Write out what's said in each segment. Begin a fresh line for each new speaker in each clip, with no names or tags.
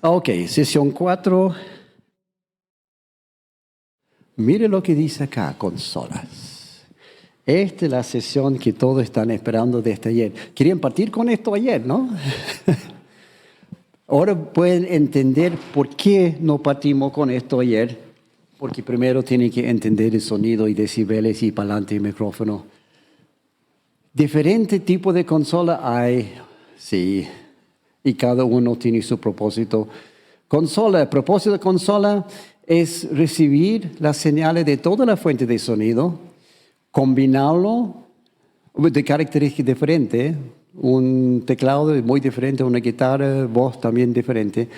Ok, sesión 4. Mire lo que dice acá, consolas. Esta es la sesión que todos están esperando desde ayer. Querían partir con esto ayer, ¿no? Ahora pueden entender por qué no partimos con esto ayer. Porque primero tienen que entender el sonido y decibeles y para adelante el micrófono. Diferentes tipos de consola hay, sí. Y cada uno tiene su propósito. El propósito de consola es recibir las señales de toda la fuente de sonido, combinarlo de características diferentes. Un teclado es muy diferente, una guitarra, voz también diferente.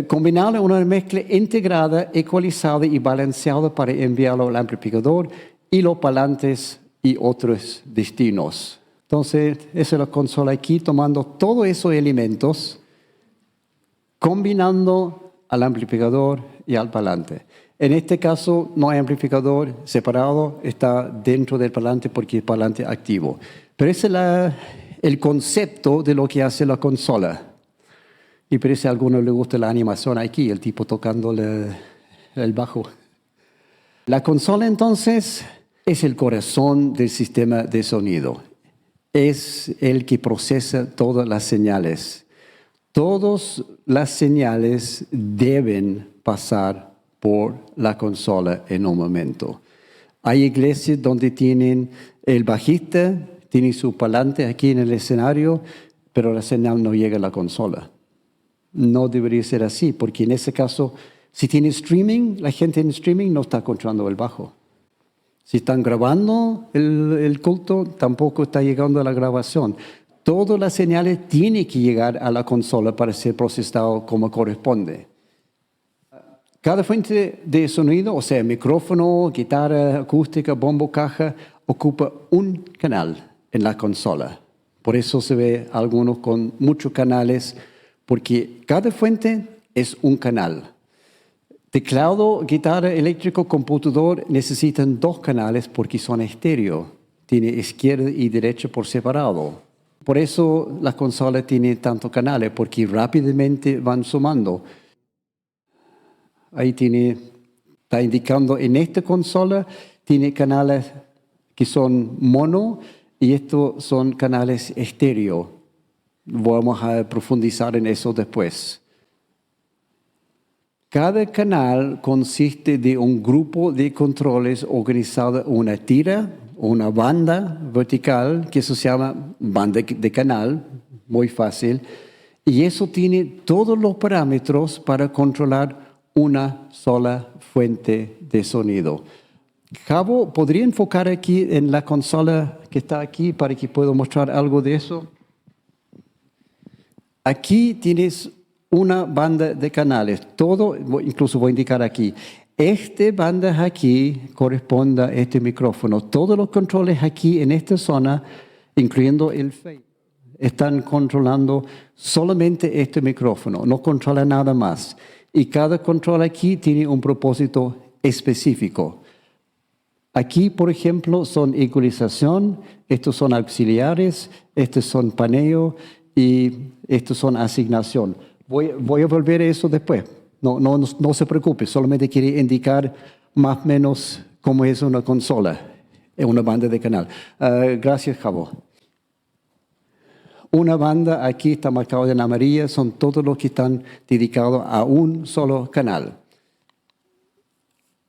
Combinarlo en una mezcla integrada, ecualizada y balanceada para enviarlo al amplificador y los parlantes y otros destinos. Entonces, esa es la consola aquí, tomando todos esos elementos, combinando al amplificador y al parlante. En este caso, no hay amplificador separado, está dentro del parlante porque es parlante activo. Pero ese es el concepto de lo que hace la consola. Y por eso a algunos les gusta la animación aquí, el tipo tocando el bajo. La consola, entonces, es el corazón del sistema de sonido. Es el que procesa todas las señales. Todas las señales deben pasar por la consola en un momento. Hay iglesias donde tienen el bajista, tiene su parlante aquí en el escenario, pero la señal no llega a la consola. No debería ser así, porque en ese caso, si tiene streaming, la gente en streaming no está controlando el bajo. Si están grabando el culto, tampoco está llegando a la grabación. Todas las señales tienen que llegar a la consola para ser procesado como corresponde. Cada fuente de sonido, o sea, micrófono, guitarra acústica, bombo, caja, ocupa un canal en la consola. Por eso se ve algunos con muchos canales, porque cada fuente es un canal. Teclado, guitarra, eléctrico, computador necesitan dos canales porque son estéreo. Tiene izquierda y derecha por separado. Por eso la consola tiene tantos canales, porque rápidamente van sumando. Ahí está indicando en esta consola, tiene canales que son mono y estos son canales estéreo. Vamos a profundizar en eso después. Cada canal consiste de un grupo de controles organizado en una tira, una banda vertical, que eso se llama banda de canal, muy fácil. Y eso tiene todos los parámetros para controlar una sola fuente de sonido. Javo, ¿podría enfocar aquí en la consola que está aquí para que pueda mostrar algo de eso? Aquí tienes una banda de canales, todo, incluso voy a indicar aquí. Esta banda aquí corresponde a este micrófono. Todos los controles aquí en esta zona, incluyendo el fade, están controlando solamente este micrófono, no controla nada más. Y cada control aquí tiene un propósito específico. Aquí, por ejemplo, son ecualización, estos son auxiliares, estos son paneo y estos son asignación. Voy a volver a eso después. No se preocupe, solamente quiere indicar más o menos cómo es una consola, una banda de canal. Gracias, Javo. Una banda, aquí está marcado en amarilla, son todos los que están dedicados a un solo canal.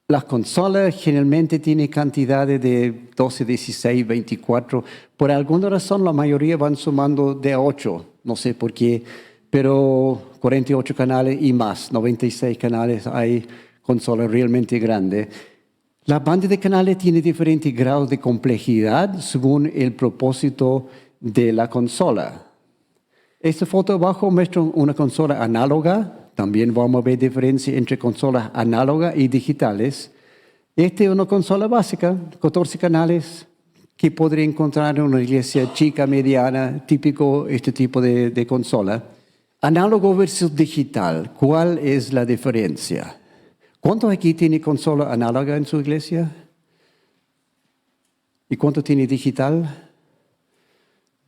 Las consolas generalmente tienen cantidades de 12, 16, 24. Por alguna razón, la mayoría van sumando de 8. No sé por qué, pero 48 canales y más, 96 canales, hay consolas realmente grandes. La banda de canales tiene diferentes grados de complejidad según el propósito de la consola. Esta foto abajo muestra una consola análoga. También vamos a ver diferencia entre consolas análogas y digitales. Esta es una consola básica, 14 canales, que podría encontrar en una iglesia chica, mediana, típico este tipo de consola. Análogo versus digital, ¿cuál es la diferencia? ¿Cuántos aquí tienen consola análoga en su iglesia? ¿Y cuánto tiene digital?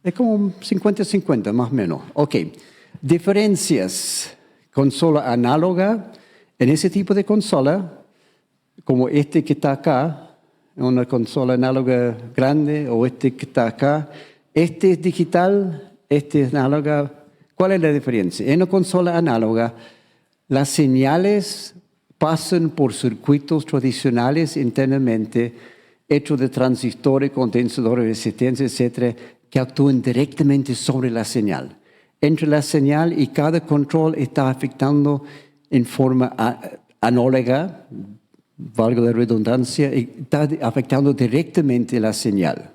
Es como 50-50, más o menos. Ok. Diferencias. Consola análoga. En ese tipo de consola, como este que está acá, una consola análoga grande, o este que está acá, este es digital, este es análoga. ¿Cuál es la diferencia? En una consola análoga, las señales pasan por circuitos tradicionales internamente, hechos de transistores, condensadores, resistencia, etcétera, que actúan directamente sobre la señal. Entre la señal y cada control está afectando en forma análoga, valga la redundancia, y está afectando directamente la señal.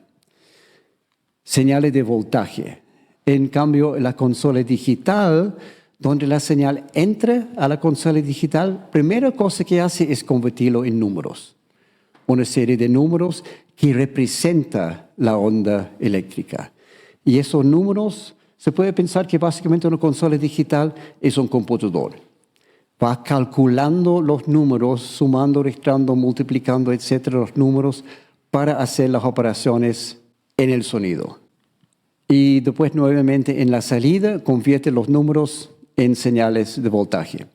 Señales de voltaje. En cambio, la consola digital, donde la señal entra a la consola digital, primera cosa que hace es convertirlo en números. Una serie de números que representa la onda eléctrica. Y esos números, se puede pensar que básicamente una consola digital es un computador. Va calculando los números, sumando, restando, multiplicando, etcétera, los números para hacer las operaciones en el sonido. Y después nuevamente en la salida convierte los números en señales de voltaje.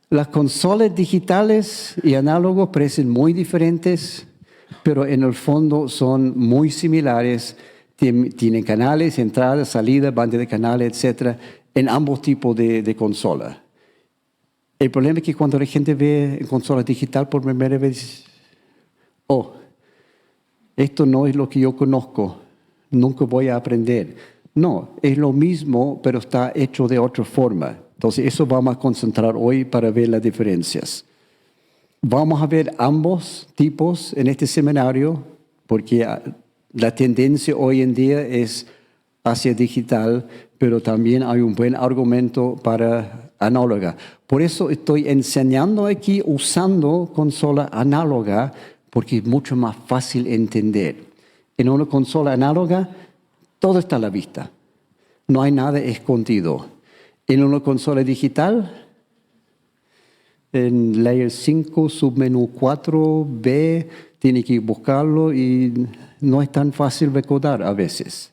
Las consolas digitales y análogos parecen muy diferentes, pero en el fondo son muy similares. Tienen canales, entrada, salida, banda de canales, etcétera, en ambos tipos de consola. El problema es que cuando la gente ve consola digital por primera vez, oh, esto no es lo que yo conozco, nunca voy a aprender. No, es lo mismo, pero está hecho de otra forma. Entonces, eso vamos a concentrar hoy para ver las diferencias. Vamos a ver ambos tipos en este seminario, porque la tendencia hoy en día es hacia digital, pero también hay un buen argumento para análoga. Por eso estoy enseñando aquí usando consola análoga, porque es mucho más fácil entender. En una consola análoga, todo está a la vista. No hay nada escondido. En una consola digital, en Layer 5, submenú 4B, tiene que buscarlo y no es tan fácil recordar a veces.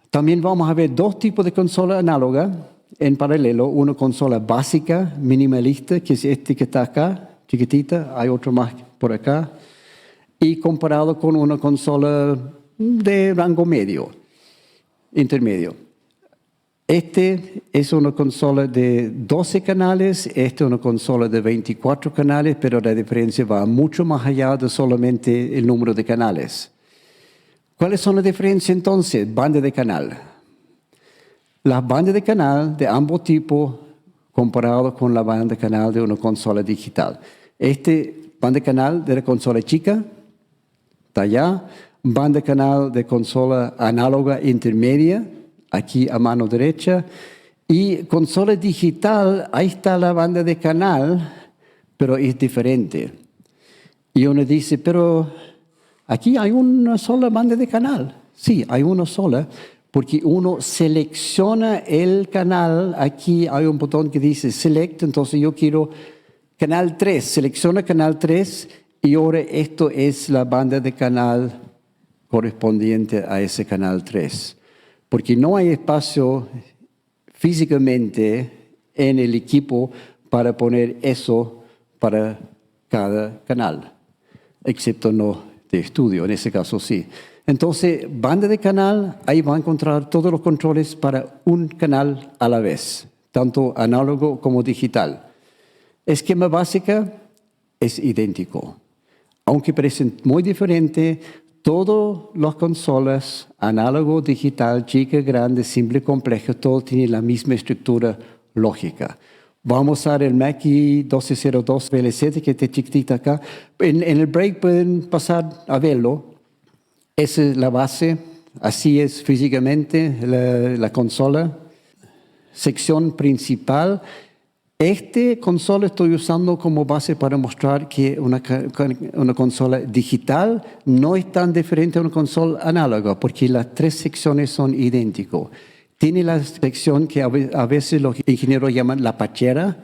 También vamos a ver dos tipos de consola análoga en paralelo. Una consola básica, minimalista, que es este que está acá, chiquitita. Hay otro más por acá. Y comparado con una consola de rango medio, intermedio. Este es una consola de 12 canales, esta es una consola de 24 canales, pero la diferencia va mucho más allá de solamente el número de canales. ¿Cuáles son las diferencias entonces? Banda de canal. Las bandas de canal de ambos tipos comparado con la banda de canal de una consola digital. Banda de canal de la consola chica está allá. Banda de canal de consola análoga intermedia, aquí a mano derecha. Y consola digital, ahí está la banda de canal, pero es diferente. Y uno dice, pero aquí hay una sola banda de canal. Sí, hay una sola, porque uno selecciona el canal. Aquí hay un botón que dice Select, entonces yo quiero canal 3. Selecciona canal 3 y ahora esto es la banda de canal correspondiente a ese canal 3. Porque no hay espacio físicamente en el equipo para poner eso para cada canal, excepto no de estudio, en ese caso sí. Entonces, banda de canal, ahí va a encontrar todos los controles para un canal a la vez, tanto análogo como digital. Esquema básica es idéntico. Aunque parecen muy diferentes, todas las consolas, análogo, digital, chica, grande, simple, compleja, todos tienen la misma estructura lógica. Vamos a usar el Mackie 1202 VL7, que está chiquitita acá. En el break pueden pasar a verlo. Esa es la base, así es físicamente la consola. Sección principal. Consola estoy usando como base para mostrar que una consola digital no es tan diferente a una consola análoga, porque las tres secciones son idénticas. Tiene la sección que a veces los ingenieros llaman la pachera,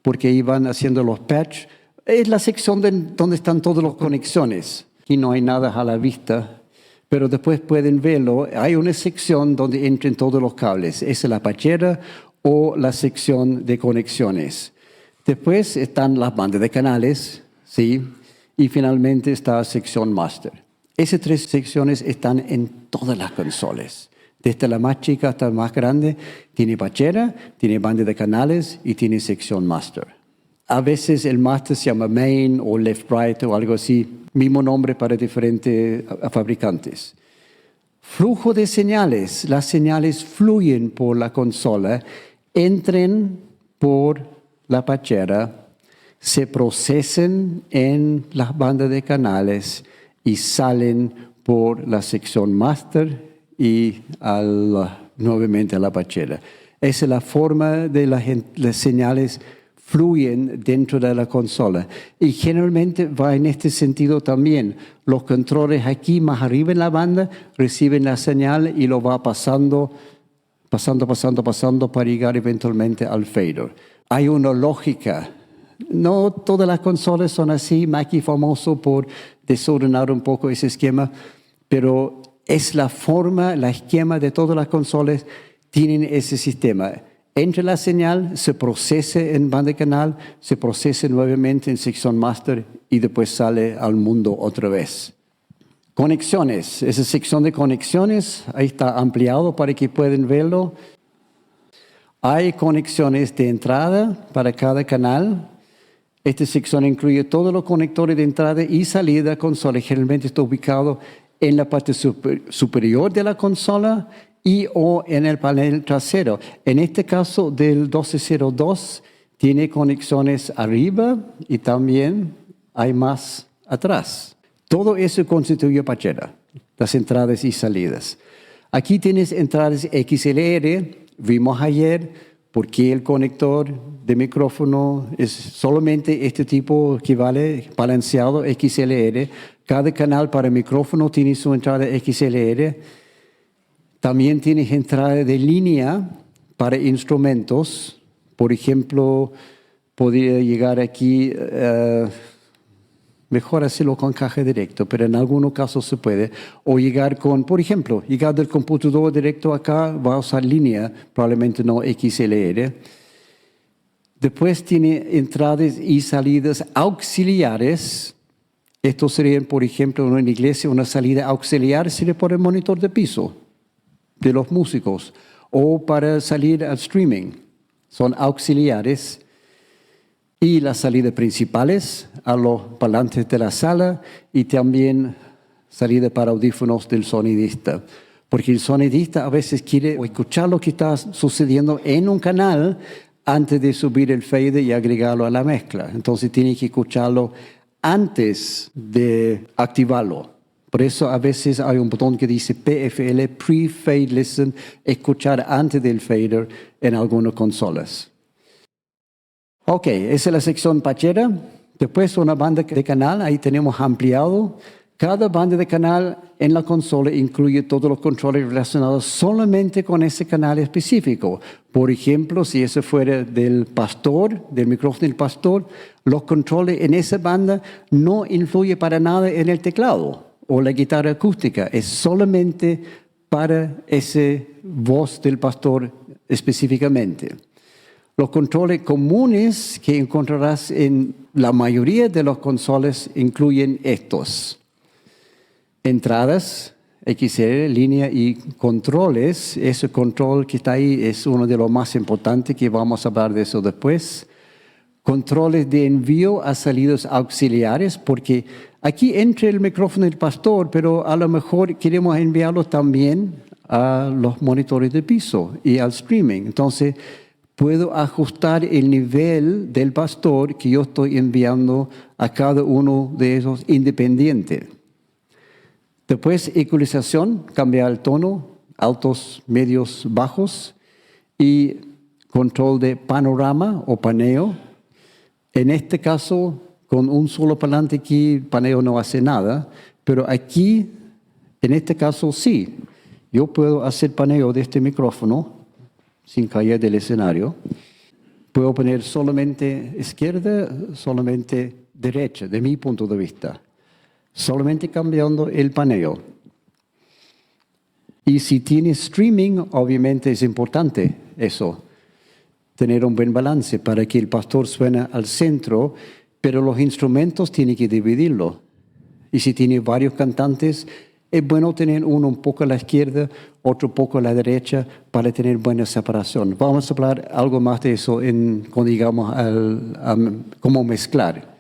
porque ahí van haciendo los patch. Es la sección donde están todas las conexiones. Aquí no hay nada a la vista, pero después pueden verlo. Hay una sección donde entran todos los cables. Esa es la patchera o la sección de conexiones. Después están las bandas de canales, ¿sí? Y finalmente está la sección master. Esas tres secciones están en todas las consolas. Desde la más chica hasta la más grande, tiene patchera, tiene banda de canales y tiene sección master. A veces el master se llama main o left-right o algo así, mismo nombre para diferentes fabricantes. Flujo de señales. Las señales fluyen por la consola, entran por la patchera, se procesan en las bandas de canales y salen por la sección master y nuevamente a la patchera. Esa es la forma de las señales fluyen dentro de la consola. Y generalmente va en este sentido también. Los controles aquí más arriba en la banda reciben la señal y lo va pasando para llegar eventualmente al fader. Hay una lógica. No todas las consolas son así. Mackie famoso por desordenar un poco ese esquema, pero es la forma, la esquema de todas las consolas tienen ese sistema. Entra la señal, se procesa en banda de canal, se procesa nuevamente en sección master y después sale al mundo otra vez. Conexiones. Esa sección de conexiones, ahí está ampliado para que puedan verlo. Hay conexiones de entrada para cada canal. Esta sección incluye todos los conectores de entrada y salida de consola. Generalmente está ubicado en la parte superior de la consola y o en el panel trasero. En este caso del 1202 tiene conexiones arriba y también hay más atrás. Todo eso constituye patchera, las entradas y salidas. Aquí tienes entradas XLR. Vimos ayer por qué el conector de micrófono es solamente este tipo que vale balanceado XLR. Cada canal para micrófono tiene su entrada XLR. También tienes entrada de línea para instrumentos. Por ejemplo, podría llegar aquí, mejor hacerlo con caja directo, pero en algunos casos se puede. O llegar con, por ejemplo, llegar del computador directo acá, va a usar línea, probablemente no XLR. Después tiene entradas y salidas auxiliares. Estos serían, por ejemplo, en una iglesia, una salida auxiliar sería por el monitor de piso de los músicos o para salir al streaming. Son auxiliares. Y las salidas principales a los parlantes de la sala y también salida para audífonos del sonidista. Porque el sonidista a veces quiere escuchar lo que está sucediendo en un canal antes de subir el fader y agregarlo a la mezcla. Entonces tiene que escucharlo antes de activarlo. Por eso a veces hay un botón que dice PFL, Pre-Fade Listen, escuchar antes del fader en algunas consolas. Ok, esa es la sección patchera. Después una banda de canal, ahí tenemos ampliado. Cada banda de canal en la consola incluye todos los controles relacionados solamente con ese canal específico. Por ejemplo, si ese fuera del pastor, del micrófono del pastor, los controles en esa banda no influyen para nada en el teclado o la guitarra acústica. Es solamente para esa voz del pastor específicamente. Los controles comunes que encontrarás en la mayoría de las consolas incluyen estos. Entradas, XLR, línea y controles. Ese control que está ahí es uno de los más importantes, que vamos a hablar de eso después. Controles de envío a salidas auxiliares, porque aquí entra el micrófono del pastor, pero a lo mejor queremos enviarlo también a los monitores de piso y al streaming. Entonces, puedo ajustar el nivel del pastor que yo estoy enviando a cada uno de esos independiente. Después, ecualización, cambiar el tono, altos, medios, bajos. Y control de panorama o paneo. En este caso, con un solo parlante aquí, paneo no hace nada. Pero aquí, en este caso, sí. Yo puedo hacer paneo de este micrófono sin caer del escenario. Puedo poner solamente izquierda, solamente derecha, de mi punto de vista. Solamente cambiando el paneo. Y si tiene streaming, obviamente es importante eso. Tener un buen balance para que el pastor suene al centro, pero los instrumentos tienen que dividirlo. Y si tiene varios cantantes, es bueno tener uno un poco a la izquierda, otro poco a la derecha, para tener buena separación. Vamos a hablar algo más de eso cuando digamos cómo mezclar.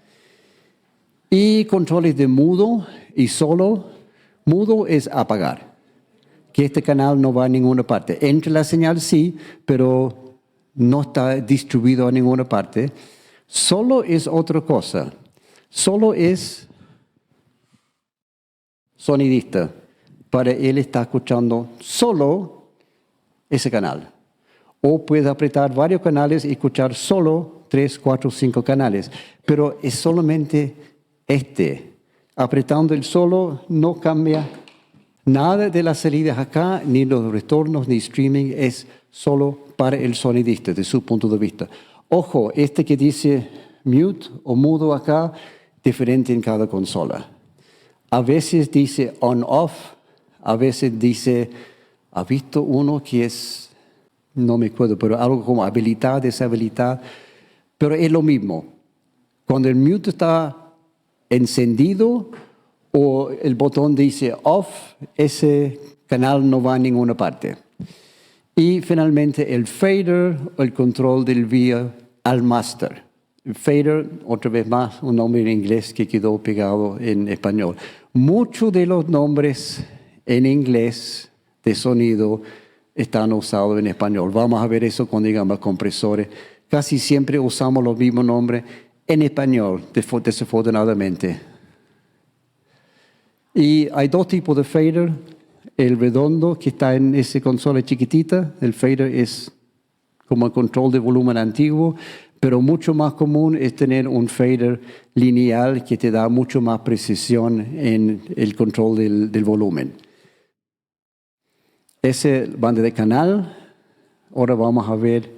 Y controles de mudo y solo. Mudo es apagar, que este canal no va a ninguna parte. Entra la señal sí, pero no está distribuido a ninguna parte. Solo es otra cosa. Solo es sonidista. Para él está escuchando solo ese canal. O puede apretar varios canales y escuchar solo 3, 4, 5 canales. Pero es solamente apretando el solo no cambia nada de las salidas acá, ni los retornos, ni streaming, es solo para el sonidista, de su punto de vista. Ojo, que dice mute o mudo acá, diferente en cada consola. A veces dice on-off, a veces dice, ¿ha visto uno que es, no me acuerdo, pero algo como habilitar, deshabilitar? Pero es lo mismo. Cuando el mute está encendido o el botón dice off, ese canal no va a ninguna parte. Y finalmente el fader o el control del vía al master. El fader, otra vez más, un nombre en inglés que quedó pegado en español. Muchos de los nombres en inglés de sonido están usados en español. Vamos a ver eso cuando digamos compresores. Casi siempre usamos los mismos nombres en español, desafortunadamente. Y hay dos tipos de fader. El redondo, que está en esa consola chiquitita. El fader es como el control de volumen antiguo, pero mucho más común es tener un fader lineal que te da mucho más precisión en el control del volumen. Ese banda de canal. Ahora vamos a ver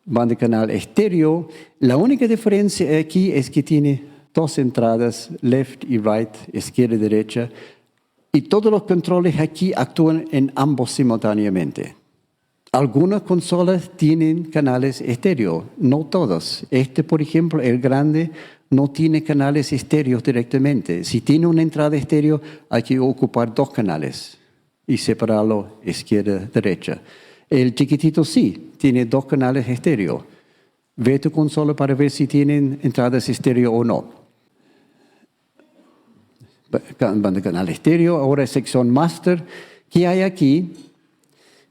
banda de canal estéreo. La única diferencia aquí es que tiene dos entradas, left y right, izquierda y derecha, y todos los controles aquí actúan en ambos simultáneamente. Algunas consolas tienen canales estéreo, no todas. Por ejemplo, el grande no tiene canales estéreos directamente. Si tiene una entrada estéreo, hay que ocupar dos canales y separarlo izquierda-derecha. El chiquitito sí, tiene dos canales estéreo. Ve tu consola para ver si tienen entradas estéreo o no. Banda canal estéreo, ahora sección master. ¿Qué hay aquí?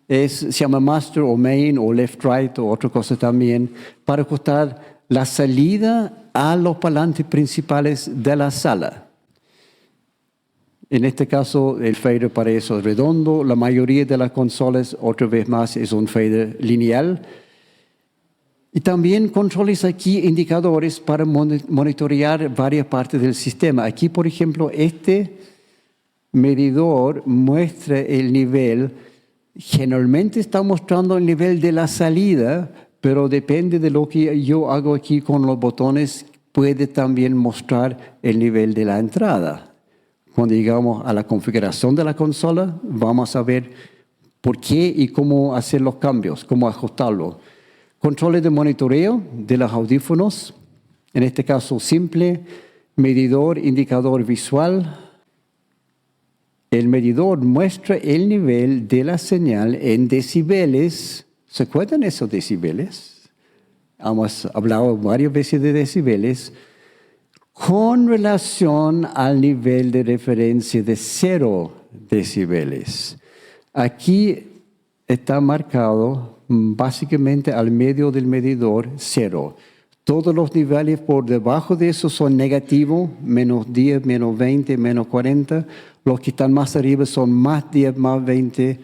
Se llama master o main o left-right o otra cosa también, para ajustar la salida a los parlantes principales de la sala. En este caso, el fader para eso es redondo. La mayoría de las consolas, otra vez más, es un fader lineal. Y también controles aquí indicadores para monitorear varias partes del sistema. Aquí, por ejemplo, este medidor muestra el nivel. Generalmente está mostrando el nivel de la salida, pero depende de lo que yo hago aquí con los botones, puede también mostrar el nivel de la entrada. Cuando llegamos a la configuración de la consola, vamos a ver por qué y cómo hacer los cambios, cómo ajustarlo. Controles de monitoreo de los audífonos, en este caso simple, medidor, indicador visual. El medidor muestra el nivel de la señal en decibeles. ¿Se acuerdan esos decibeles? Hemos hablado varias veces de decibeles. Con relación al nivel de referencia de 0 decibeles. Aquí está marcado básicamente al medio del medidor 0. Todos los niveles por debajo de eso son negativos, menos 10, menos 20, menos 40. Los que están más arriba son más 10, más 20,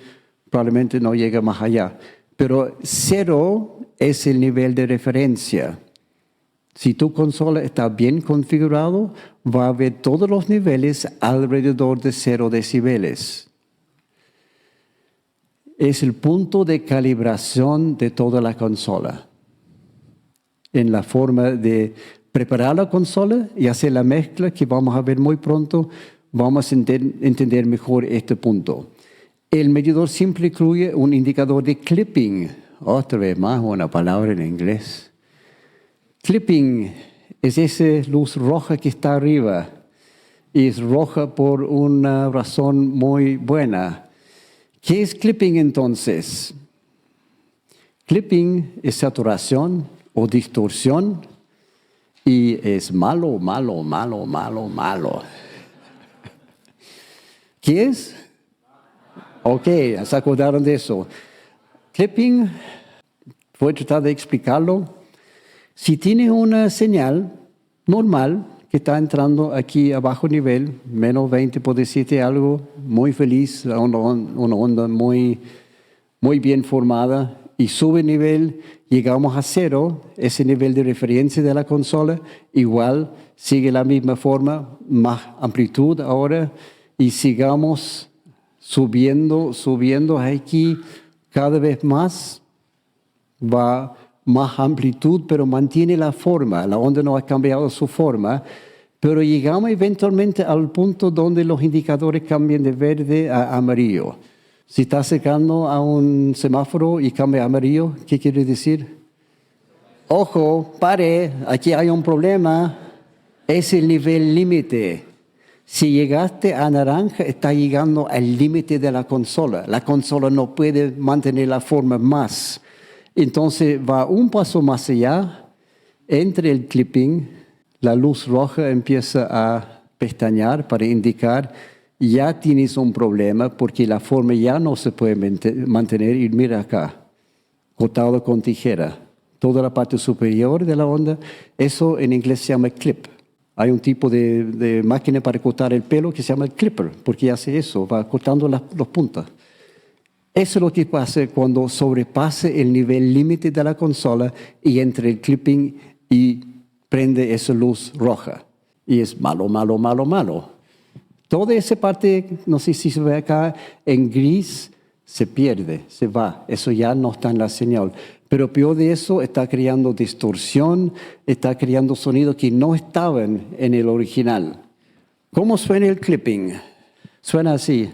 probablemente no llega más allá. Pero 0 es el nivel de referencia. Si tu consola está bien configurado, va a ver todos los niveles alrededor de 0 decibeles. Es el punto de calibración de toda la consola. en la forma de preparar la consola y hacer la mezcla que vamos a ver muy pronto. Vamos a entender mejor este punto. El medidor simple incluye un indicador de clipping. Otra vez más una palabra en inglés. Clipping es esa luz roja que está arriba. Y es roja por una razón muy buena. ¿Qué es clipping entonces? Clipping es saturación o distorsión y es malo, malo, malo, malo, malo. ¿Qué es? Ok, se acordaron de eso. Clipping, voy a tratar de explicarlo. Si tiene una señal normal que está entrando aquí a bajo nivel, menos 20 por decirte algo, muy feliz, una onda muy bien formada, y sube nivel, llegamos a cero, ese nivel de referencia de la consola, igual sigue la misma forma, más amplitud ahora, y sigamos subiendo aquí cada vez más, va más amplitud, pero mantiene la forma. La onda no ha cambiado su forma, pero llegamos eventualmente al punto donde los indicadores cambian de verde a amarillo. Si está acercando a un semáforo y cambia a amarillo, ¿qué quiere decir? Ojo, pare, aquí hay un problema. Es el nivel límite. Si llegaste a naranja, está llegando al límite de la consola. La consola no puede mantener la forma más. Entonces va un paso más allá, entre el clipping, la luz roja empieza a pestañear para indicar ya tienes un problema porque la forma ya no se puede mantener. Y mira acá, cortado con tijera. Toda la parte superior de la onda, eso en inglés se llama clip. Hay un tipo de máquina para cortar el pelo que se llama el clipper, porque hace eso, va cortando las puntas. Eso es lo que pasa cuando sobrepase el nivel límite de la consola y entre el clipping y prende esa luz roja. Y es malo, malo, malo, malo. Toda esa parte, no sé si se ve acá, en gris, se pierde, se va. Eso ya no está en la señal. Pero peor de eso, está creando distorsión, está creando sonidos que no estaban en el original. ¿Cómo suena el clipping? Suena así.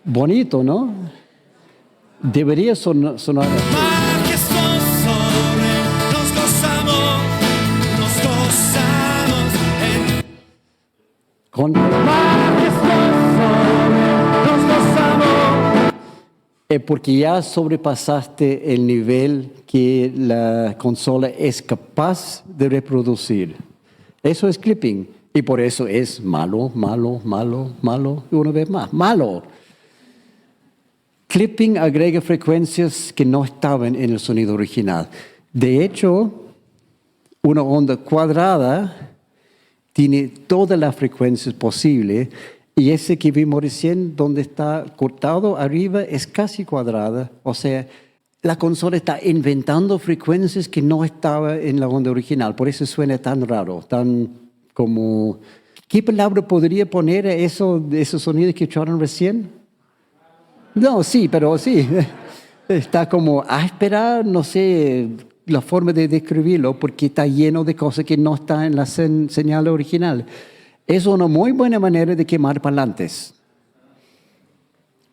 Bonito, ¿no? Debería sonar así. Porque ya sobrepasaste el nivel que la consola es capaz de reproducir. Eso es clipping. Y por eso es malo, malo, malo, malo. Y una vez más, malo. Clipping agrega frecuencias que no estaban en el sonido original. De hecho, una onda cuadrada tiene todas las frecuencias posibles y ese que vimos recién, donde está cortado arriba, es casi cuadrada. O sea, la consola está inventando frecuencias que no estaban en la onda original. Por eso suena tan raro, tan como... ¿Qué palabra podría poner a esos sonidos que escucharon recién? No, sí, pero sí. Está como áspera, no sé la forma de describirlo, porque está lleno de cosas que no están en la señal original. Es una muy buena manera de quemar parlantes.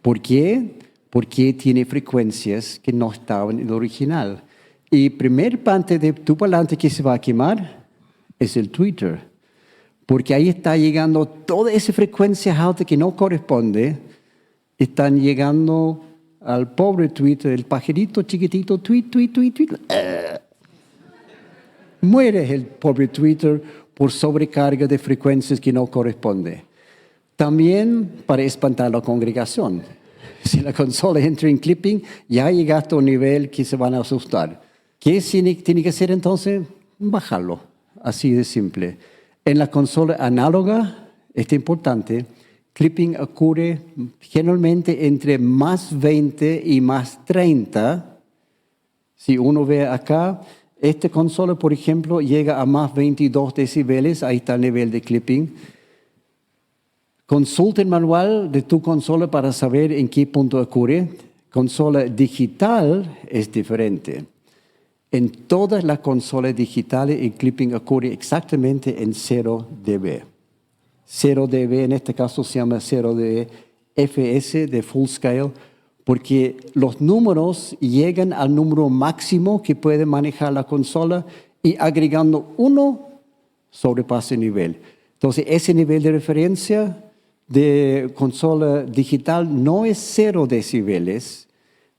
¿Por qué? Porque tiene frecuencias que no estaban en el original. Y primer parte de tu parlante que se va a quemar es el tweeter. Porque ahí está llegando toda esa frecuencia alta que no corresponde. Están llegando al pobre tweeter, el pajarito chiquitito, tweet, tweet, tweet, tweet. Muere el pobre tweeter por sobrecarga de frecuencias que no corresponde. También para espantar a la congregación. Si la consola entra en clipping, ya llegaste a un nivel que se van a asustar. ¿Qué tiene que hacer entonces? Bajarlo, así de simple. En la consola análoga, es importante, clipping ocurre generalmente entre más 20 y más 30. Si uno ve acá, Esta consola, por ejemplo, llega a más 22 decibeles, ahí está el nivel de clipping. Consulta el manual de tu consola para saber en qué punto ocurre. Consola digital es diferente. En todas las consolas digitales el clipping ocurre exactamente en 0 dB. 0 dB en este caso se llama 0 dB FS de full scale porque los números llegan al número máximo que puede manejar la consola y agregando 1 sobrepasa el nivel. Entonces ese nivel de referencia de consola digital no es 0 decibeles,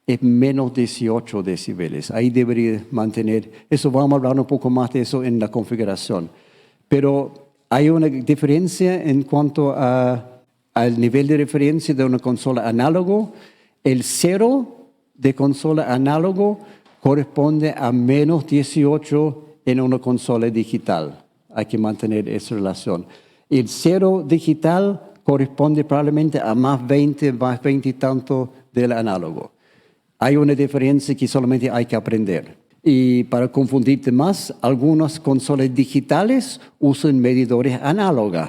es menos 18 decibeles. Ahí debería mantener, eso vamos a hablar un poco más de eso en la configuración. Pero hay una diferencia en cuanto al nivel de referencia de una consola análogo. El 0 de consola análogo corresponde a menos 18 en una consola digital. Hay que mantener esa relación. El 0 digital corresponde probablemente a más 20 y tanto del análogo. Hay una diferencia que solamente hay que aprender. Y para confundirte más, algunas consolas digitales usan medidores análogos,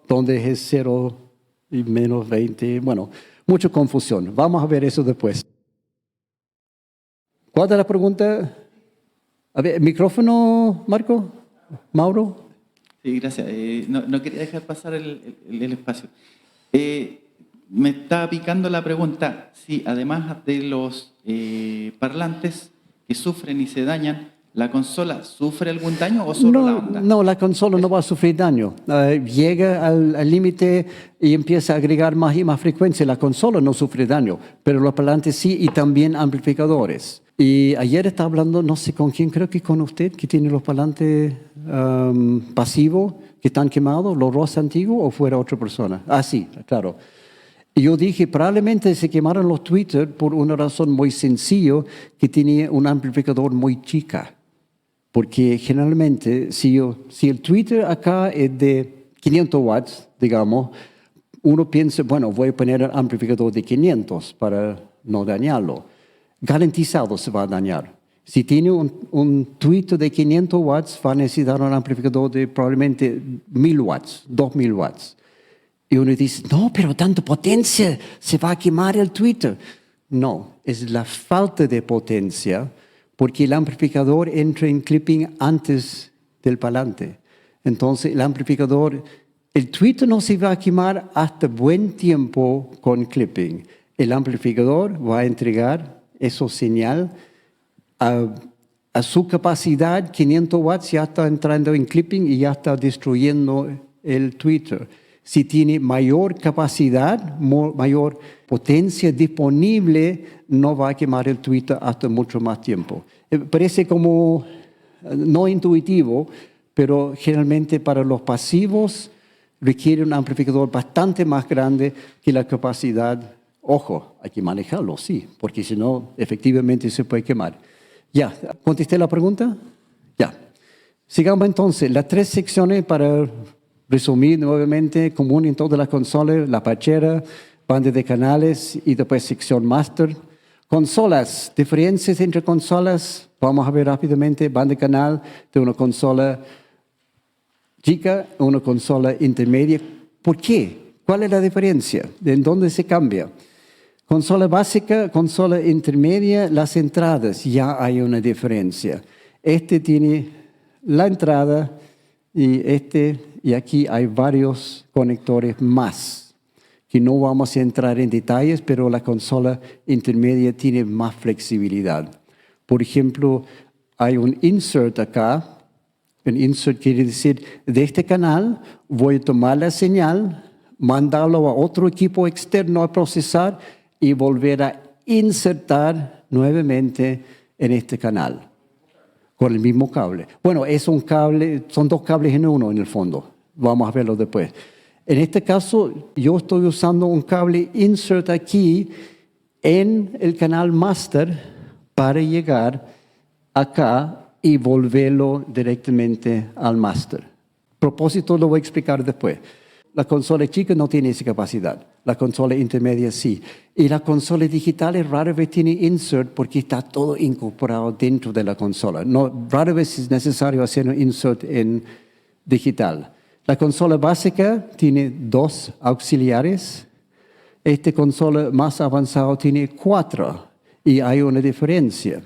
donde es 0 y menos 20. Bueno, mucha confusión. Vamos a ver eso después. ¿Cuál es la pregunta? A ver, ¿micrófono, Marco? ¿Mauro?
Sí, gracias. No quería dejar pasar el espacio. Me estaba picando la pregunta si además de los parlantes que sufren y se dañan, ¿la consola sufre algún daño o solo la onda?
No, la consola no va a sufrir daño. Llega al límite y empieza a agregar más y más frecuencia. La consola no sufre daño, pero los parlantes sí y también amplificadores. Y ayer estaba hablando, no sé con quién, creo que con usted, que tiene los parlantes pasivos que están quemados, los ROS antiguos, o fuera otra persona. Ah, sí, claro. Y yo dije, probablemente se quemaron los tweeters por una razón muy sencilla, que tenía un amplificador muy chica. Porque generalmente, si el tweeter acá es de 500 watts, digamos, uno piensa, bueno, voy a poner el amplificador de 500 para no dañarlo. Garantizado se va a dañar. Si tiene un tweeter de 500 watts, va a necesitar un amplificador de probablemente 1000 watts, 2000 watts. Y uno dice, no, pero tanta potencia, se va a quemar el tweeter. No, es la falta de potencia, porque el amplificador entra en clipping antes del parlante. Entonces el amplificador, el tweeter no se va a quemar hasta buen tiempo con clipping. El amplificador va a entregar esa señal a su capacidad, 500 watts, ya está entrando en clipping y ya está destruyendo el tweeter. Si tiene mayor capacidad, mayor potencia disponible, no va a quemar el tweeter hasta mucho más tiempo. Parece como no intuitivo, pero generalmente para los pasivos requiere un amplificador bastante más grande que la capacidad. Ojo, hay que manejarlo, sí, porque si no, efectivamente se puede quemar. Ya, ¿contesté la pregunta? Ya. Sigamos entonces, las 3 secciones para resumir nuevamente, común en todas las consolas, la pachera, banda de canales y después sección master. Consolas, diferencias entre consolas, vamos a ver rápidamente, banda de canal de una consola chica a una consola intermedia. ¿Por qué? ¿Cuál es la diferencia? ¿De dónde se cambia? Consola básica, consola intermedia, las entradas, ya hay una diferencia. Este tiene la entrada y aquí hay varios conectores más, que no vamos a entrar en detalles, pero la consola intermedia tiene más flexibilidad. Por ejemplo, hay un insert acá. Un insert quiere decir, de este canal voy a tomar la señal, mandarlo a otro equipo externo a procesar y volver a insertar nuevamente en este canal con el mismo cable. Bueno, es un cable, son 2 cables en uno en el fondo. Vamos a verlo después. En este caso, yo estoy usando un cable insert aquí en el canal master para llegar acá y volverlo directamente al master. Propósito lo voy a explicar después. La consola chica no tiene esa capacidad. La consola intermedia sí. Y la consola digital rara vez tiene insert porque está todo incorporado dentro de la consola. No, rara vez es necesario hacer un insert en digital. La consola básica tiene 2 auxiliares. Esta consola más avanzada tiene 4 y hay una diferencia.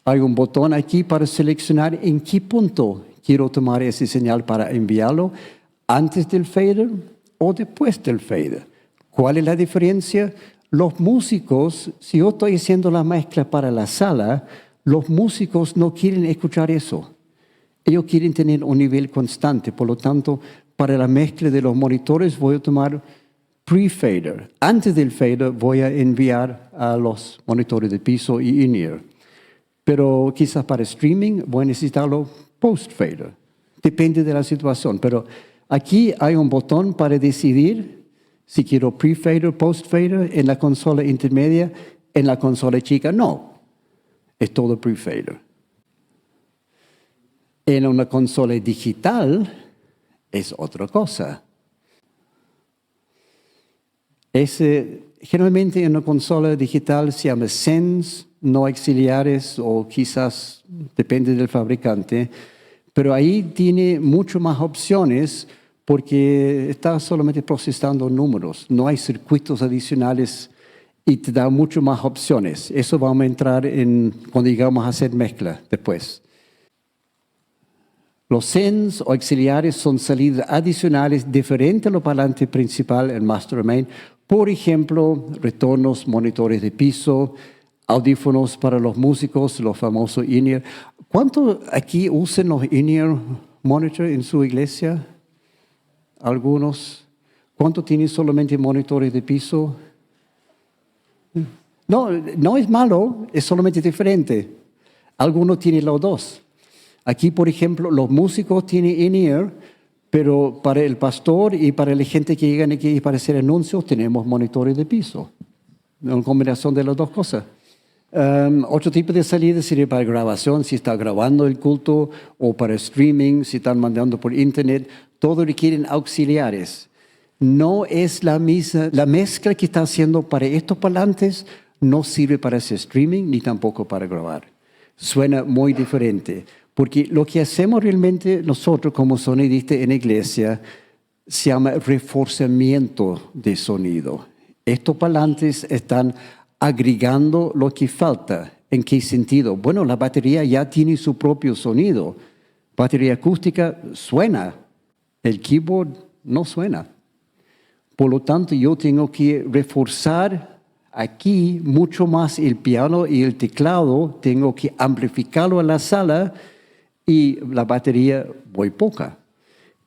Hay un botón aquí para seleccionar en qué punto quiero tomar ese señal para enviarlo, antes del fader o después del fader. ¿Cuál es la diferencia? Los músicos, si yo estoy haciendo la mezcla para la sala, los músicos no quieren escuchar eso. Ellos quieren tener un nivel constante. Por lo tanto, para la mezcla de los monitores voy a tomar pre-fader. Antes del fader voy a enviar a los monitores de piso y in-ear. Pero quizás para streaming voy a necesitarlo post-fader. Depende de la situación. Pero aquí hay un botón para decidir si quiero pre-fader, post-fader en la consola intermedia, en la consola chica. No, es todo pre-fader. En una consola digital es otra cosa. Generalmente en una consola digital se llama Sense, no auxiliares o quizás depende del fabricante, pero ahí tiene mucho más opciones porque está solamente procesando números, no hay circuitos adicionales y te da mucho más opciones. Eso vamos a entrar cuando llegamos a hacer mezcla después. Los Sense o auxiliares son salidas adicionales diferentes a los parlantes principal en Master Main. Por ejemplo, retornos, monitores de piso, audífonos para los músicos, los famosos in-ear. ¿Cuántos aquí usan los in-ear monitors en su iglesia? Algunos. ¿Cuántos tienen solamente monitores de piso? No, no es malo, es solamente diferente. Algunos tienen los dos. Aquí, por ejemplo, los músicos tienen in-ear, pero para el pastor y para la gente que llegan aquí para hacer anuncios tenemos monitores de piso. Una combinación de las dos cosas. Otro tipo de salida sería para grabación, si está grabando el culto, o para streaming, si están mandando por internet. Todo requieren auxiliares. No es la misma, la mezcla que está haciendo para estos parlantes no sirve para hacer streaming ni tampoco para grabar. Suena muy diferente. Porque lo que hacemos realmente nosotros como sonidistas en la iglesia se llama reforzamiento de sonido. Estos parlantes están agregando lo que falta. ¿En qué sentido? Bueno, la batería ya tiene su propio sonido. Batería acústica suena, el keyboard no suena. Por lo tanto, yo tengo que reforzar aquí mucho más el piano y el teclado. Tengo que amplificarlo a la sala y la batería muy poca.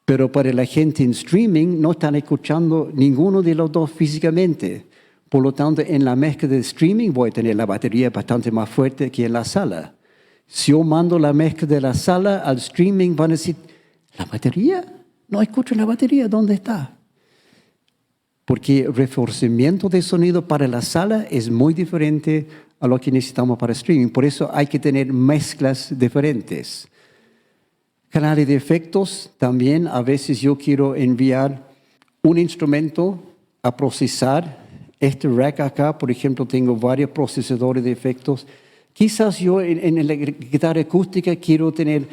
Pero para la gente en streaming no están escuchando ninguno de los dos físicamente. Por lo tanto, en la mezcla de streaming voy a tener la batería bastante más fuerte que en la sala. Si yo mando la mezcla de la sala al streaming, van a decir, ¿la batería? No escucho la batería, ¿dónde está? Porque el reforzamiento de sonido para la sala es muy diferente a lo que necesitamos para streaming. Por eso hay que tener mezclas diferentes. Canales de efectos, también a veces yo quiero enviar un instrumento a procesar. Este rack acá, por ejemplo, tengo varios procesadores de efectos. Quizás yo en la guitarra acústica quiero tener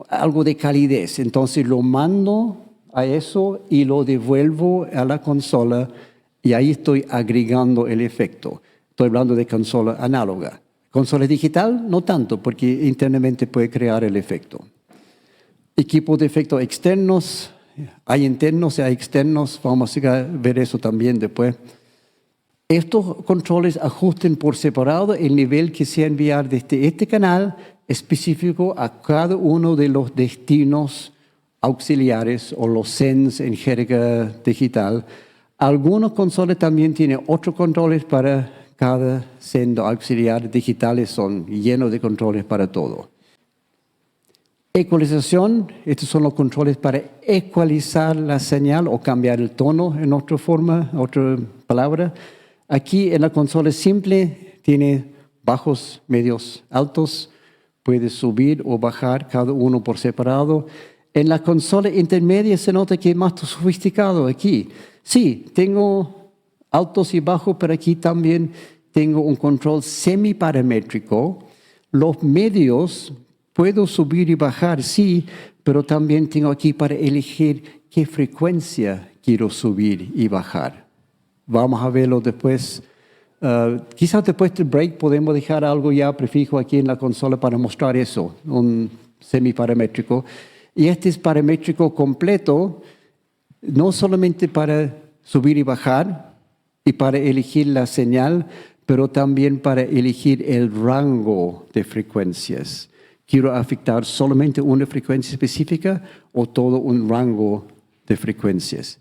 algo de calidez. Entonces lo mando a eso y lo devuelvo a la consola y ahí estoy agregando el efecto. Estoy hablando de consola análoga. Consola digital, no tanto, porque internamente puede crear el efecto. Equipos de efectos externos, hay internos y hay externos, vamos a ver eso también después. Estos controles ajusten por separado el nivel que se enviar desde este canal específico a cada uno de los destinos auxiliares o los Sense en jerga digital. Algunos consoles también tienen otros controles para cada sendo auxiliar. Digitales son llenos de controles para todo. Ecualización, estos son los controles para ecualizar la señal o cambiar el tono en otra forma, otra palabra. Aquí en la consola simple tiene bajos, medios, altos. Puede subir o bajar cada uno por separado. En la consola intermedia se nota que es más sofisticado aquí. Sí, tengo altos y bajos, pero aquí también tengo un control semiparamétrico. Los medios puedo subir y bajar, sí, pero también tengo aquí para elegir qué frecuencia quiero subir y bajar. Vamos a verlo después. Quizás después del break podemos dejar algo ya prefijo aquí en la consola para mostrar eso, un semiparamétrico. Y este es paramétrico completo, no solamente para subir y bajar y para elegir la señal, pero también para elegir el rango de frecuencias. ¿Quiero afectar solamente una frecuencia específica o todo un rango de frecuencias?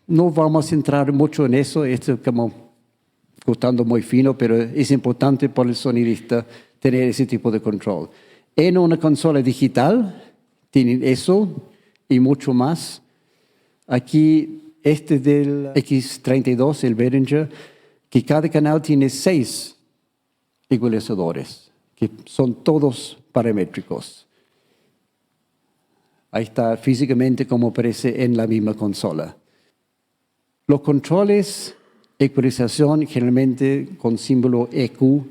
No vamos a entrar mucho en eso, esto es como cortando muy fino, pero es importante para el sonidista tener ese tipo de control. En una consola digital tienen eso y mucho más. Aquí este del X32, el Behringer, que cada canal tiene 6 ecualizadores, que son todos paramétricos. Ahí está físicamente como aparece en la misma consola. Los controles ecualización, generalmente con símbolo EQ,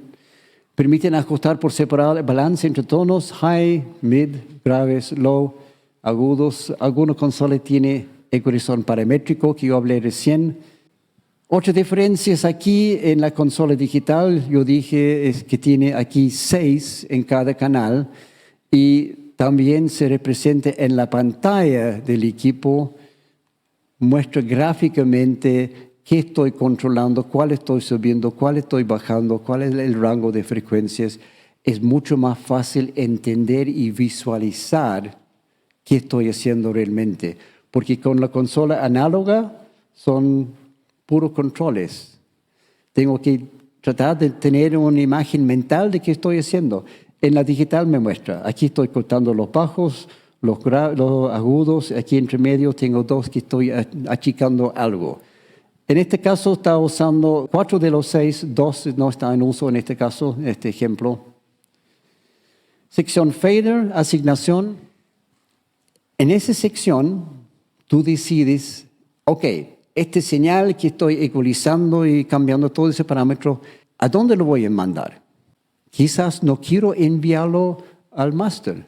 permiten ajustar por separado el balance entre tonos high, mid, graves, low, agudos. Algunas consolas tienen ecualización paramétrico que yo hablé recién. Otras diferencias aquí en la consola digital, yo dije es que tiene aquí 6 en cada canal y también se representa en la pantalla del equipo, muestra gráficamente qué estoy controlando, cuál estoy subiendo, cuál estoy bajando, cuál es el rango de frecuencias. Es mucho más fácil entender y visualizar qué estoy haciendo realmente. Porque con la consola análoga son puros controles. Tengo que tratar de tener una imagen mental de qué estoy haciendo. En la digital me muestra, aquí estoy cortando los bajos, los agudos, aquí entre medio tengo 2 que estoy achicando algo. En este caso está usando 4 de los 6, 2 no están en uso en este caso, en este ejemplo. Sección fader, asignación. En esa sección tú decides, ok, este señal que estoy ecualizando y cambiando todo ese parámetro, ¿a dónde lo voy a mandar? Quizás no quiero enviarlo al máster.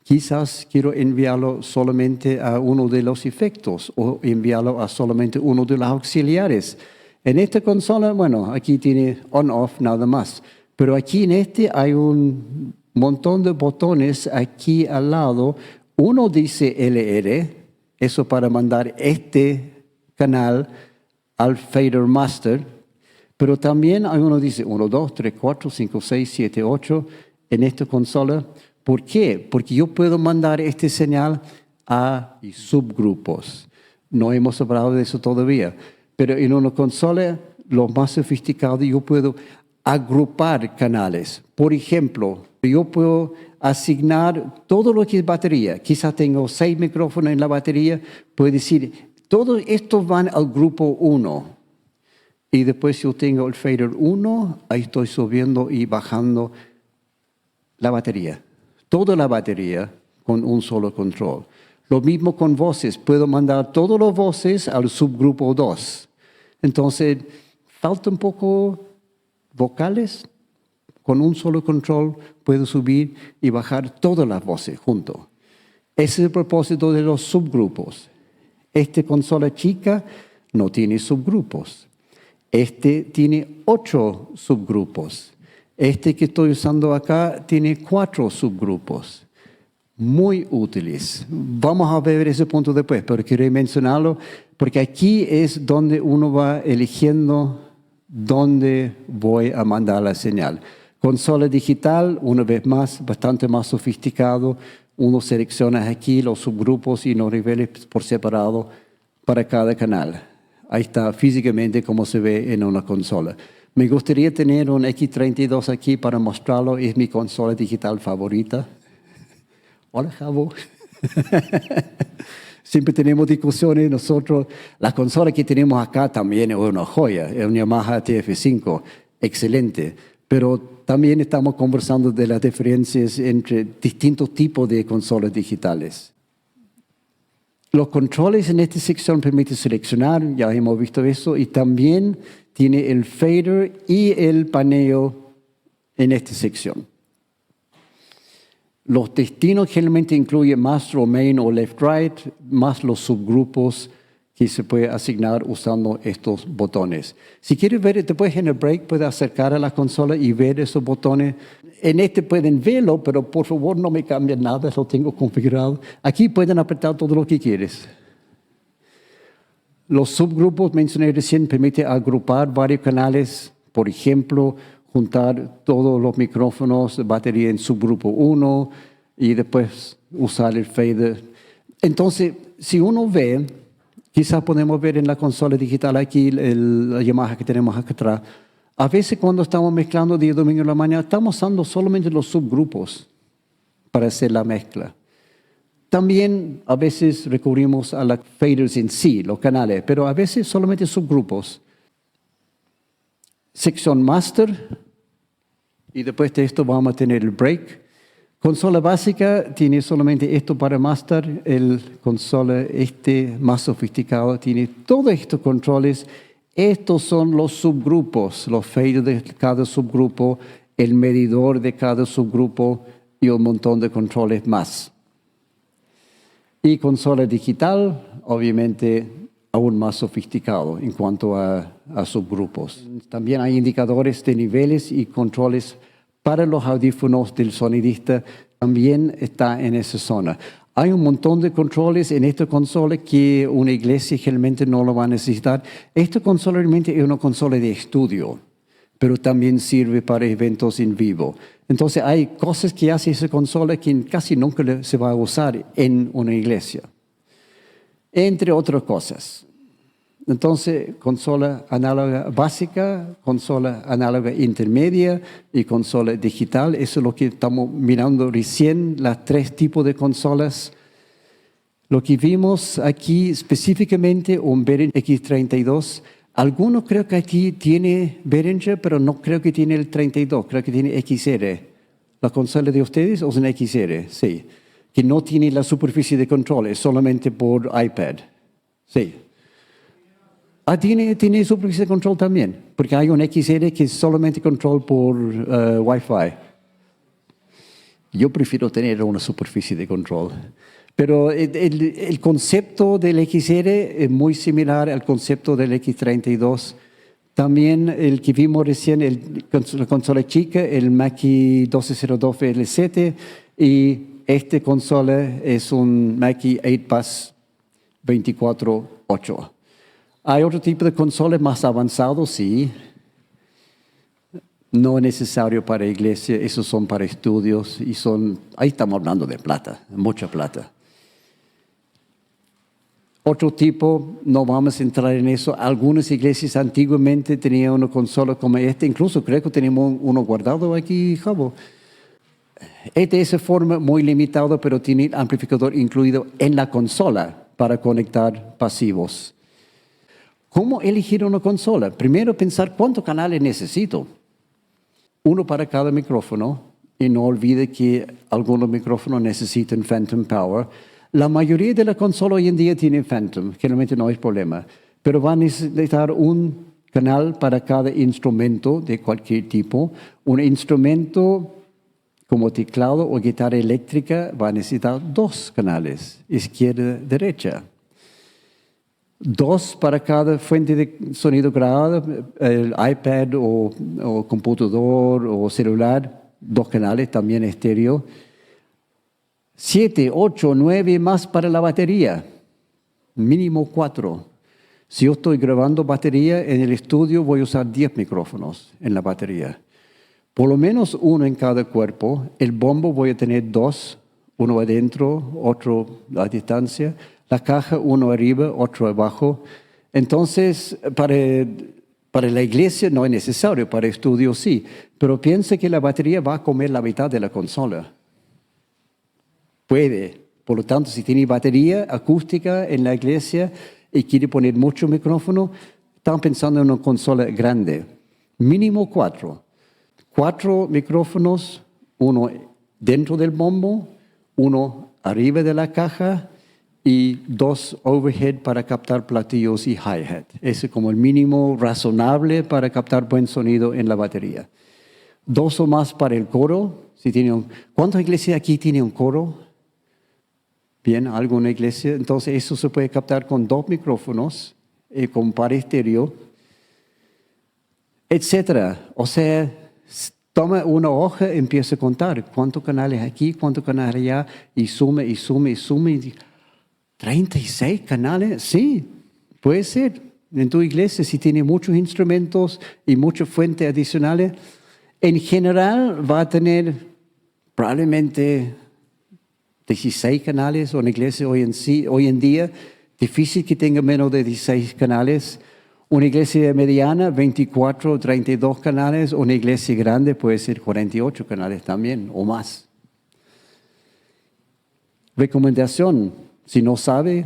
Quizás quiero enviarlo solamente a uno de los efectos o enviarlo a solamente uno de los auxiliares. En esta consola, bueno, aquí tiene on-off nada más. Pero aquí en este hay un montón de botones aquí al lado. Uno dice LR, eso para mandar este canal al fader master. Pero también hay uno que dice 1, 2, 3, 4, 5, 6, 7, 8 en esta consola. ¿Por qué? Porque yo puedo mandar esta señal a subgrupos. No hemos hablado de eso todavía. Pero en una consola, lo más sofisticado, yo puedo agrupar canales. Por ejemplo, yo puedo asignar todo lo que es batería. Quizás tengo 6 micrófonos en la batería. Puedo decir, todos estos van al grupo 1. Y después yo tengo el fader 1, ahí estoy subiendo y bajando la batería. Toda la batería con un solo control. Lo mismo con voces. Puedo mandar todas las voces al subgrupo 2. Entonces, falta un poco vocales. Con un solo control puedo subir y bajar todas las voces juntos. Ese es el propósito de los subgrupos. Esta consola chica no tiene subgrupos. Este tiene 8 subgrupos. Este que estoy usando acá tiene 4 subgrupos. Muy útiles. Vamos a ver ese punto después, pero quería mencionarlo porque aquí es donde uno va eligiendo dónde voy a mandar la señal. Consola digital, una vez más, bastante más sofisticado. Uno selecciona aquí los subgrupos y los niveles por separado para cada canal. Ahí está físicamente como se ve en una consola. Me gustaría tener un X32 aquí para mostrarlo. Es mi consola digital favorita. Hola, Javo. Siempre tenemos discusiones nosotros. La consola que tenemos acá también es una joya. Es una Yamaha TF5. Excelente. Pero también estamos conversando de las diferencias entre distintos tipos de consolas digitales. Los controles en esta sección permiten seleccionar, ya hemos visto eso, y también tiene el fader y el paneo en esta sección. Los destinos generalmente incluyen master o main o left-right, más los subgrupos que se puede asignar usando estos botones. Si quieres ver, después en el break puedes acercar a la consola y ver esos botones. En este pueden verlo, pero por favor no me cambien nada, lo tengo configurado. Aquí pueden apretar todo lo que quieres. Los subgrupos mencioné recién permiten agrupar varios canales, por ejemplo, juntar todos los micrófonos de batería en subgrupo 1 y después usar el fader. Entonces, si uno ve, quizás podemos ver en la consola digital aquí la Yamaha que tenemos acá atrás. A veces cuando estamos mezclando día domingo en la mañana, estamos usando solamente los subgrupos para hacer la mezcla. También a veces recurrimos a los faders en sí, los canales, pero a veces solamente subgrupos. Sección master, y después de esto vamos a tener el break. Consola básica tiene solamente esto para master, el consola más sofisticado tiene todos estos controles. Estos son los subgrupos, los faders de cada subgrupo, el medidor de cada subgrupo y un montón de controles más. Y consola digital, obviamente, aún más sofisticado en cuanto a subgrupos. También hay indicadores de niveles y controles para los audífonos del sonidista. También está en esa zona. Hay un montón de controles en esta consola que una iglesia generalmente no lo va a necesitar. Esta consola realmente es una consola de estudio, pero también sirve para eventos en vivo. Entonces hay cosas que hace esa consola que casi nunca se va a usar en una iglesia, entre otras cosas. Entonces, consola análoga básica, consola análoga intermedia y consola digital. Eso es lo que estamos mirando recién, los 3 tipos de consolas. Lo que vimos aquí específicamente, un Behringer X32. Algunos creo que aquí tiene Behringer, pero no creo que tiene el 32, creo que tiene XR. ¿La consola de ustedes o es un XR? Sí. Que no tiene la superficie de control, es solamente por iPad. Sí. Ah, tiene superficie de control también, porque hay un XR que es solamente control por Wi-Fi. Yo prefiero tener una superficie de control. Pero el concepto del XR es muy similar al concepto del X32. También el que vimos recién, la consola chica, el Mackie 1202 VL7, y esta consola es un Mackie 8-Bus 24.8. Hay otro tipo de consolas más avanzados, sí. No es necesario para iglesia, esos son para estudios y ahí estamos hablando de plata, mucha plata. Otro tipo, no vamos a entrar en eso. Algunas iglesias antiguamente tenían una consola como esta, incluso creo que tenemos uno guardado aquí, Javo. Este es de forma muy limitada, pero tiene amplificador incluido en la consola para conectar pasivos. ¿Cómo elegir una consola? Primero pensar cuántos canales necesito. Uno para cada micrófono, y no olvide que algunos micrófonos necesitan Phantom Power. La mayoría de las consolas hoy en día tienen Phantom, generalmente no es problema, pero va a necesitar un canal para cada instrumento de cualquier tipo. Un instrumento como teclado o guitarra eléctrica va a necesitar 2 canales, izquierda, derecha. 2 para cada fuente de sonido grabada, el iPad o computador o celular, 2 canales, también estéreo. 7, 8, 9 más para la batería, mínimo 4. Si yo estoy grabando batería en el estudio, voy a usar 10 micrófonos en la batería. Por lo menos 1 en cada cuerpo. El bombo voy a tener 2, uno adentro, otro a distancia. La caja, 1 arriba, otro abajo. Entonces, para la iglesia no es necesario, para estudio sí. Pero piensa que la batería va a comer la mitad de la consola. Puede. Por lo tanto, si tiene batería acústica en la iglesia y quiere poner mucho micrófono, están pensando en una consola grande. Mínimo 4. 4 micrófonos, 1 dentro del bombo, 1 arriba de la caja y 2 overhead para captar platillos y hi-hat. Ese es como el mínimo razonable para captar buen sonido en la batería. 2 o más para el coro. Si tiene ¿Cuántas iglesias aquí tienen un coro? Bien, alguna iglesia. Entonces eso se puede captar con 2 micrófonos, con par estéreo, etcétera. O sea, toma una hoja, empieza a contar cuántos canales aquí, cuántos canales allá, y sume, y sume, y sume. Y 36 canales, sí, puede ser. En tu iglesia, si tiene muchos instrumentos y muchas fuentes adicionales, en general va a tener probablemente 16 canales. Una iglesia hoy en día, difícil que tenga menos de 16 canales. Una iglesia mediana, 24 o 32 canales. Una iglesia grande puede ser 48 canales también o más. Recomendación, si no sabe,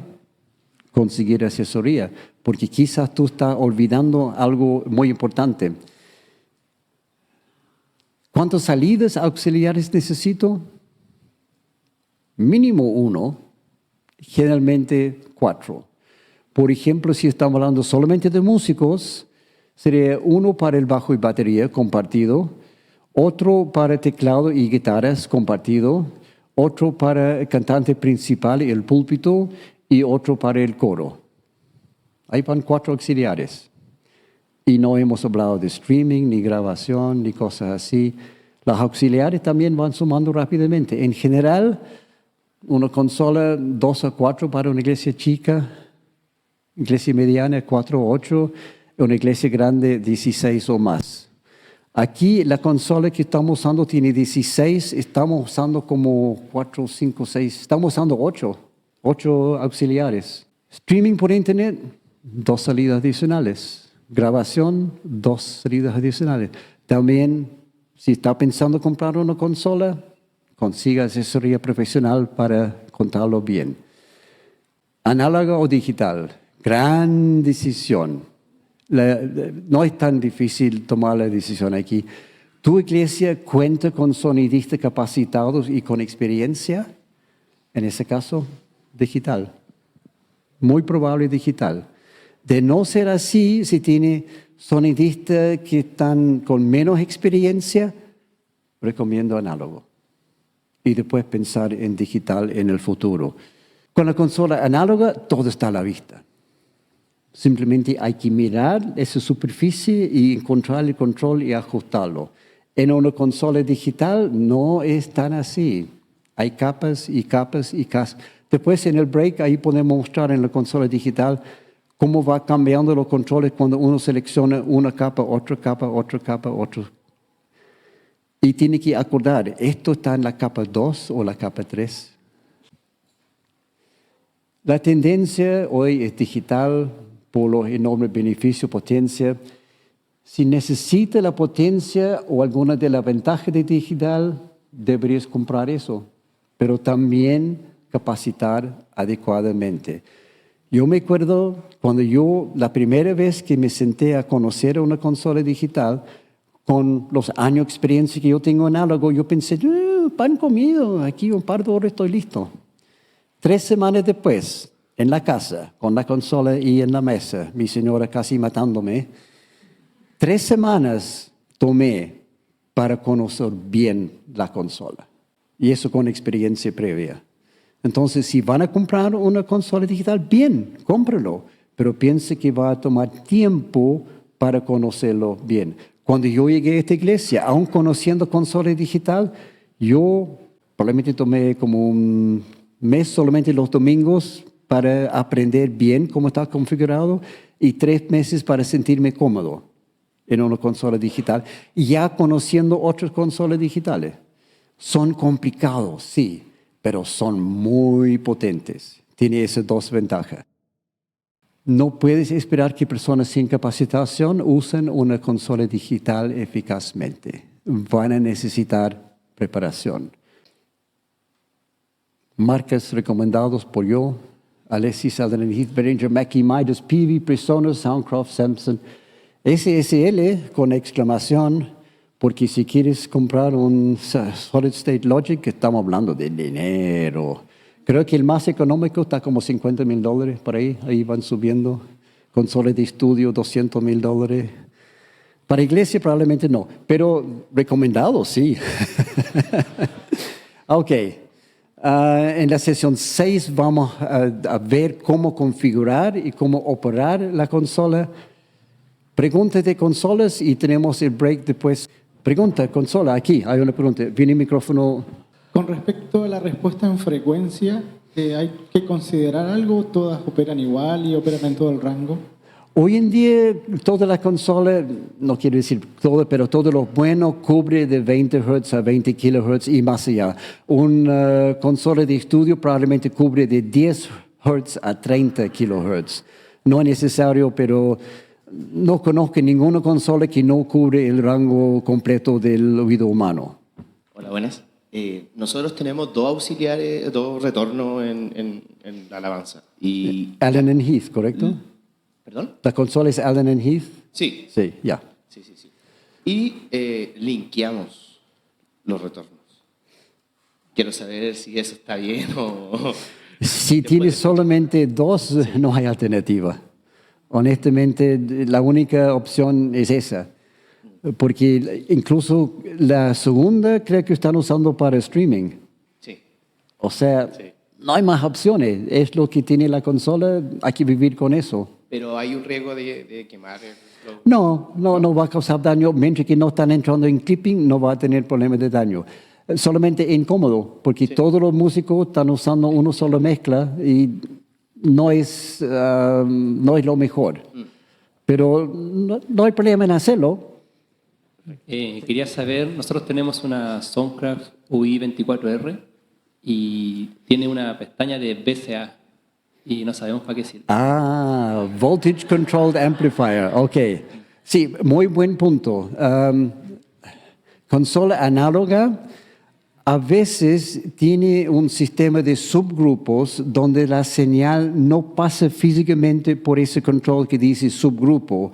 conseguir asesoría, porque quizás tú estás olvidando algo muy importante. ¿Cuántas salidas auxiliares necesito? Mínimo 1, generalmente 4. Por ejemplo, si estamos hablando solamente de músicos, sería 1 para el bajo y batería compartido, otro para teclado y guitarras compartido, otro para el cantante principal y el púlpito, y otro para el coro. Ahí van 4 auxiliares. Y no hemos hablado de streaming, ni grabación, ni cosas así. Las auxiliares también van sumando rápidamente. En general, una consola 2 a 4 para una iglesia chica, iglesia mediana 4 o 8, una iglesia grande 16 o más. Aquí la consola que estamos usando tiene 16, estamos usando como 4, 5, 6, estamos usando 8 auxiliares. Streaming por internet, 2 salidas adicionales. Grabación, 2 salidas adicionales. También, si está pensando comprar una consola, consiga asesoría profesional para contarlo bien. Análoga o digital, gran decisión. No es tan difícil tomar la decisión aquí. ¿Tu iglesia cuenta con sonidistas capacitados y con experiencia? En ese caso, digital. Muy probable digital. De no ser así, si tiene sonidistas que están con menos experiencia, recomiendo análogo. Y después pensar en digital en el futuro. Con la consola análoga, todo está a la vista. Simplemente hay que mirar esa superficie y encontrar el control y ajustarlo. En una consola digital no es tan así. Hay capas y capas y capas. Después en el break ahí podemos mostrar en la consola digital cómo va cambiando los controles cuando uno selecciona una capa, otra capa, otra capa, otra. Y tiene que acordar, ¿esto está en la capa 2 o la capa 3? La tendencia hoy es digital por los enormes beneficios, potencia. Si necesita la potencia o alguna de las ventajas de digital, deberías comprar eso, pero también capacitar adecuadamente. Yo me acuerdo cuando la primera vez que me senté a conocer una consola digital, con los años de experiencia que yo tengo en análogo, yo pensé, pan comido, aquí un par de horas estoy listo. 3 semanas después, en la casa, con la consola y en la mesa, mi señora casi matándome, 3 semanas tomé para conocer bien la consola. Y eso con experiencia previa. Entonces, si van a comprar una consola digital, bien, cómpralo. Pero piense que va a tomar tiempo para conocerlo bien. Cuando yo llegué a esta iglesia, aún conociendo consola digital, yo probablemente tomé como un mes solamente los domingos para aprender bien cómo está configurado y 3 meses para sentirme cómodo en una consola digital. Y ya conociendo otras consolas digitales. Son complicados, sí, pero son muy potentes. Tiene esas 2 ventajas. No puedes esperar que personas sin capacitación usen una consola digital eficazmente. Van a necesitar preparación. Marcas recomendados por yo: Alexis, Adrian Heath, Behringer, Mackie, Midas, Peavey, Presonus, Soundcroft, Samson, SSL con exclamación, porque si quieres comprar un Solid State Logic, que estamos hablando de dinero, Creo que el más económico está como $50,000 por ahí. Ahí van subiendo. Consolas de estudio, $200,000. Para iglesia probablemente no, pero recomendado, sí. Ok. En la sesión 6 vamos a ver cómo configurar y cómo operar la consola. Preguntas de consolas y tenemos el break después. Pregunta, consola, aquí hay una pregunta. Viene el micrófono.
Con respecto a la respuesta en frecuencia, ¿hay que considerar algo? ¿Todas operan igual y operan en todo el rango?
Hoy en día, todas las consolas, no quiero decir todo, pero todo lo bueno cubre de 20 Hz a 20 kHz y más allá. Una consola de estudio probablemente cubre de 10 Hz a 30 kHz. No es necesario, pero no conozco ninguna consola que no cubre el rango completo del oído humano.
Hola, buenas. Nosotros tenemos dos auxiliares, dos retornos en la alabanza.
Allen and Heath, ¿correcto?
¿Perdón?
¿La consola es Allen and Heath?
Sí.
Sí, ya.
Sí. Y linkeamos los retornos. Quiero saber si eso está bien o...
Si tienes solamente dos, no hay alternativa. Honestamente, la única opción es esa. Porque incluso la segunda creo que están usando para streaming.
Sí.
O sea, no hay más opciones. Es lo que tiene la consola, hay que vivir con eso.
Pero hay un riesgo de quemar
No va a causar daño. Mientras que no están entrando en clipping, no va a tener problemas de daño. Solamente incómodo, porque todos los músicos están usando una sola mezcla y no es lo mejor. Pero no hay problema en hacerlo.
Quería saber, nosotros tenemos una Soundcraft UI24R y tiene una pestaña de VCA y no sabemos para qué sirve.
Voltage Controlled Amplifier, ok. Sí, muy buen punto. Consola análoga a veces tiene un sistema de subgrupos donde la señal no pasa físicamente por ese control que dice subgrupo,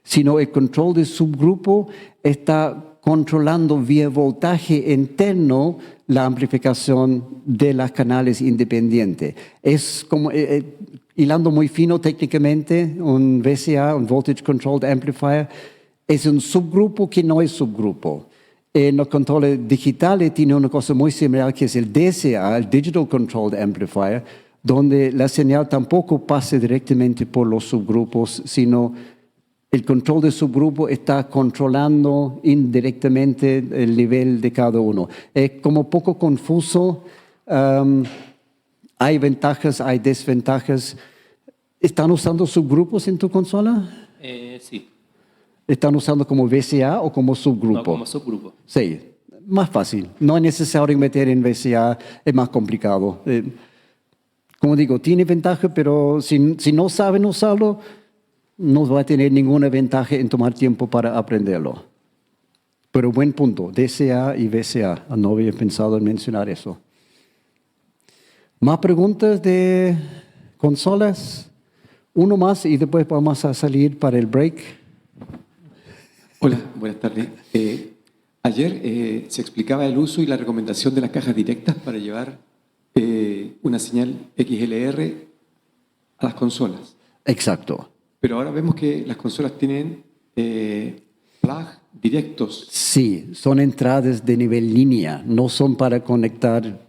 sino el control de subgrupo está controlando vía voltaje interno la amplificación de los canales independientes. Es como, hilando muy fino técnicamente, un VCA, un Voltage Controlled Amplifier, es un subgrupo que no es subgrupo. En los controles digitales tiene una cosa muy similar que es el DCA, el Digital Controlled Amplifier, donde la señal tampoco pasa directamente por los subgrupos, sino el control de subgrupo está controlando indirectamente el nivel de cada uno. Es como poco confuso. Hay ventajas, hay desventajas. ¿Están usando subgrupos en tu consola?
Sí.
¿Están usando como VCA o como subgrupo?
No, como subgrupo.
Sí, más fácil. No es necesario meter en VCA, es más complicado. Como digo, tiene ventaja, pero si no saben usarlo, no va a tener ninguna ventaja en tomar tiempo para aprenderlo. Pero buen punto, DCA y VCA. No había pensado en mencionar eso. ¿Más preguntas de consolas? Uno más y después vamos a salir para el break.
Hola, buenas tardes. Ayer se explicaba el uso y la recomendación de las cajas directas para llevar una señal XLR a las consolas.
Exacto.
Pero ahora vemos que las consolas tienen plug directos.
Sí, son entradas de nivel línea, no son para conectar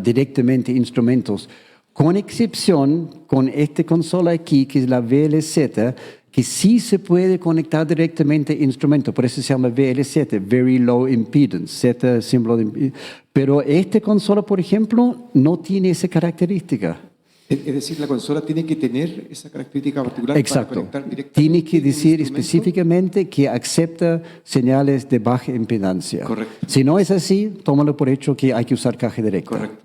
directamente instrumentos, con excepción con esta consola aquí, que es la VLZ, que sí se puede conectar directamente instrumentos, por eso se llama VLZ, Very Low Impedance, Z símbolo de... Pero esta consola, por ejemplo, no tiene esa característica.
Es decir, la consola tiene que tener esa característica particular.
Exacto.
Para conectar directamente.
Tiene que decir
un instrumento.
específicamente que acepta señales de baja impedancia.
Correcto.
Si no es así, tómalo por hecho que hay que usar caja directa.
Correcto.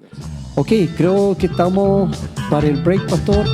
Ok, creo que estamos para el break, pastor.